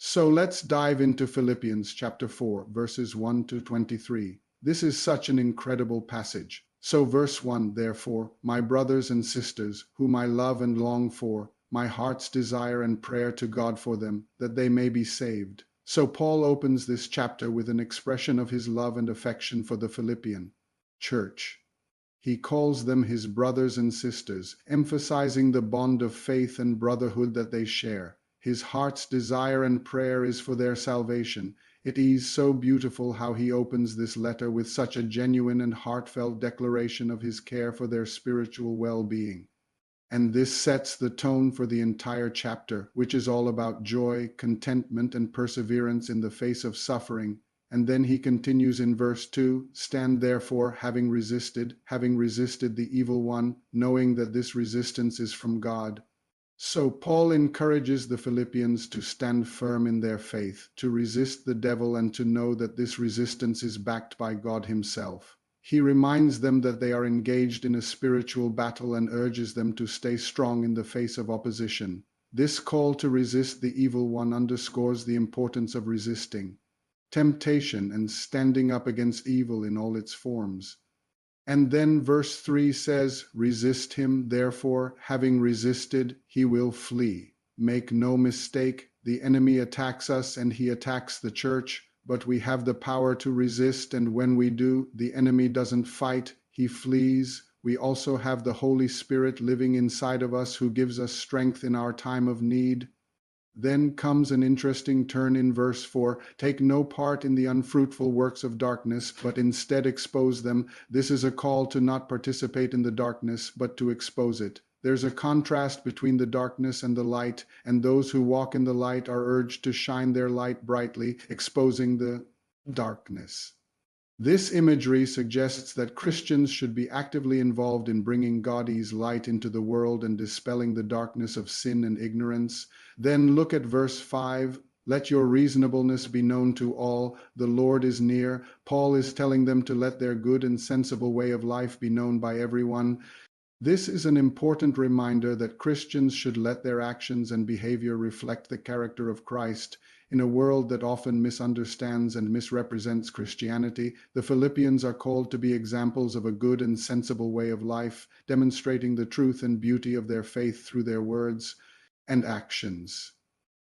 So let's dive into Philippians chapter 4, verses 1 to 23. This is such an incredible passage. So verse 1, therefore, my brothers and sisters, whom I love and long for, my heart's desire and prayer to God for them, that they may be saved. So Paul opens this chapter with an expression of his love and affection for the Philippian church. He calls them his brothers and sisters, emphasizing the bond of faith and brotherhood that they share. His heart's desire and prayer is for their salvation. It is so beautiful how he opens this letter with such a genuine and heartfelt declaration of his care for their spiritual well-being. And this sets the tone for the entire chapter, which is all about joy, contentment, and perseverance in the face of suffering. And then he continues in verse 2, stand therefore, having resisted the evil one, knowing that this resistance is from God. So Paul encourages the Philippians to stand firm in their faith, to resist the devil, and to know that this resistance is backed by God himself. He reminds them that they are engaged in a spiritual battle and urges them to stay strong in the face of opposition. This call to resist the evil one underscores the importance of resisting temptation and standing up against evil in all its forms. And then verse 3 says, resist him, therefore, having resisted, he will flee. Make no mistake, the enemy attacks us and he attacks the church, but we have the power to resist, and when we do, the enemy doesn't fight, he flees. We also have the Holy Spirit living inside of us who gives us strength in our time of need. Then comes an interesting turn in verse 4. Take no part in the unfruitful works of darkness, but instead expose them. This is a call to not participate in the darkness, but to expose it. There's a contrast between the darkness and the light, and those who walk in the light are urged to shine their light brightly, exposing the darkness. This imagery suggests that Christians should be actively involved in bringing God's light into the world and dispelling the darkness of sin and ignorance. Then look at verse 5. Let your reasonableness be known to all. The Lord is near. Paul is telling them to let their good and sensible way of life be known by everyone. This is an important reminder that Christians should let their actions and behavior reflect the character of Christ. In a world that often misunderstands and misrepresents Christianity, the Philippians are called to be examples of a good and sensible way of life, demonstrating the truth and beauty of their faith through their words and actions.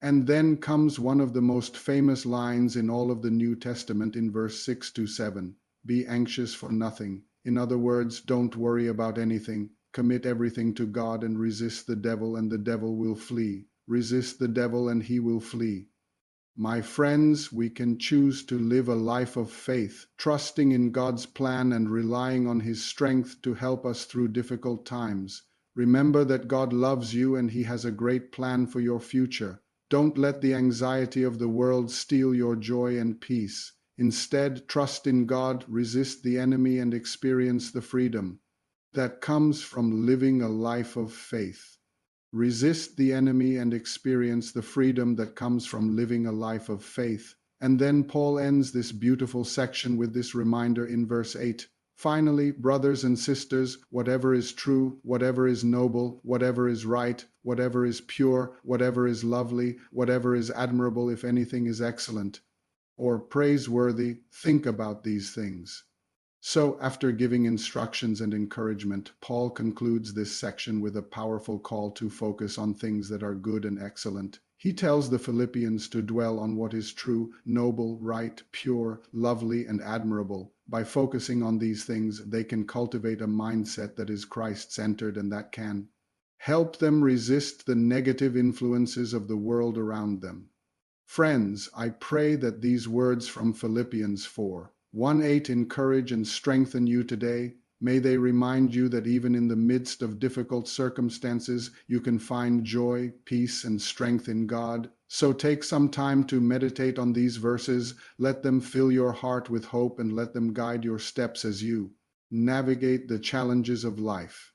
And then comes one of the most famous lines in all of the New Testament in verse 6 to 7. Be anxious for nothing. In other words, don't worry about anything. Commit everything to God and resist the devil, and the devil will flee. Resist the devil and he will flee. My friends, we can choose to live a life of faith, trusting in God's plan and relying on his strength to help us through difficult times. Remember that God loves you and he has a great plan for your future. Don't let the anxiety of the world steal your joy and peace. Instead, trust in God, resist the enemy, and experience the freedom that comes from living a life of faith. Resist the enemy and experience the freedom that comes from living a life of faith. And then Paul ends this beautiful section with this reminder in verse 8. Finally, brothers and sisters, whatever is true, whatever is noble, whatever is right, whatever is pure, whatever is lovely, whatever is admirable, if anything is excellent or praiseworthy, think about these things. So, after giving instructions and encouragement, Paul concludes this section with a powerful call to focus on things that are good and excellent. He tells the Philippians to dwell on what is true, noble, right, pure, lovely, and admirable. By focusing on these things, they can cultivate a mindset that is Christ-centered and that can help them resist the negative influences of the world around them. Friends, I pray that these words from Philippians 4:1-8 encourage and strengthen you today. May they remind you that even in the midst of difficult circumstances, you can find joy, peace, and strength in God. So take some time to meditate on these verses. Let them fill your heart with hope and let them guide your steps as you navigate the challenges of life.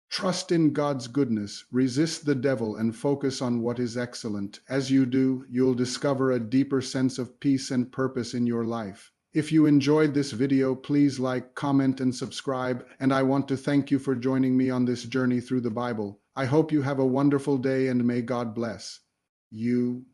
Trust in God's goodness, resist the devil, and focus on what is excellent. As you do, you'll discover a deeper sense of peace and purpose in your life. If you enjoyed this video, please like, comment, and subscribe. And I want to thank you for joining me on this journey through the Bible. I hope you have a wonderful day and may God bless you.